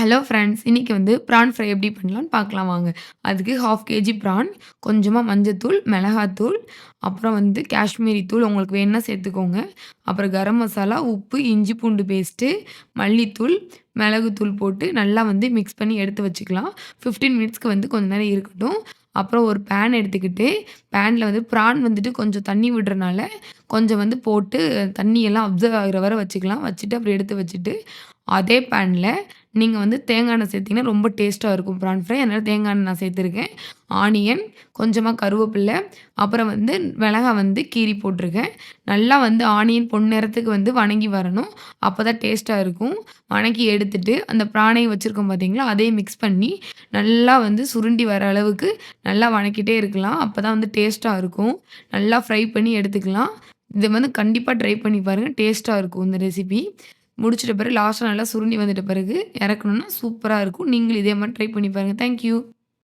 Hello friends. இன்னைக்கு வந்து பிரான் fry எப்படி பண்ணலான்னு பார்க்கலாம் வாங்க. அதுக்கு 1/2 கேஜி பிரான், கொஞ்சமா மஞ்சத்தூள், மிளகாத்தூள், அப்புறம் வந்து காஷ்மீரி தூள் உங்களுக்கு வேணுனா சேர்த்துக்கோங்க. அப்புறம் கரம் மசாலா, உப்பு, இஞ்சி பூண்டு பேஸ்ட்டு, மல்லித்தூள், மிளகுத்தூள் போட்டு நல்லா வந்து மிக்ஸ் பண்ணி எடுத்து வச்சுக்கலாம். 15 மினிட்ஸ்க்கு வந்து கொஞ்ச நேரம் இருக்கட்டும். அப்புறம் ஒரு பேன் எடுத்துக்கிட்டு, பேன்ல வந்து பிரான் வந்துட்டு கொஞ்சம் தண்ணி விடுறனால, கொஞ்சம் வந்து போட்டு தண்ணி எல்லாம் அப்சர்வ் ஆகுற வர வச்சுக்கலாம். வச்சுட்டு அப்புறம் எடுத்து வச்சுட்டு, அதே பேன்ல நீங்க வந்து தேங்காய் எண்ணெய் சேர்த்தீங்கன்னா ரொம்ப டேஸ்ட்டா இருக்கும் பிரான் ஃப்ரை. அதனால தேங்காய் எண்ணெய் நான் சேர்த்துருக்கேன். ஆனியன், கொஞ்சமா கருவேப்பில்ல, அப்புறம் வந்து மிளகாய் வந்து கீறி போட்டுருக்கேன். நல்லா வந்து ஆனியன் பொன்னிறத்துக்கு வந்து வணங்கி வரணும். அப்பதான் டேஸ்ட்டா இருக்கும். வணக்கி எடுத்துட்டு, அந்த பிரானையும் வச்சிருக்கோம் பார்த்தீங்களா, அதையும் மிக்ஸ் பண்ணி நல்லா வந்து சுருண்டி வர அளவுக்கு நல்லா வணக்கிட்டே இருக்கலாம். அப்பதான் வந்து டேஸ்ட்டா இருக்கும். நல்லா ஃப்ரை பண்ணி எடுத்துக்கலாம். இத வந்து கண்டிப்பா ட்ரை பண்ணி பாருங்க. டேஸ்ட்டா இருக்கும் இந்த ரெசிபி. முடிச்சிட்ட பிறகு லாஸ்ட்டா நல்லா சுருண்டி வந்துட்ட பிறகு இறக்கணும்னா சூப்பரா இருக்கும். நீங்களும் இதே மாரி ட்ரை பண்ணி பாருங்க. Thank you.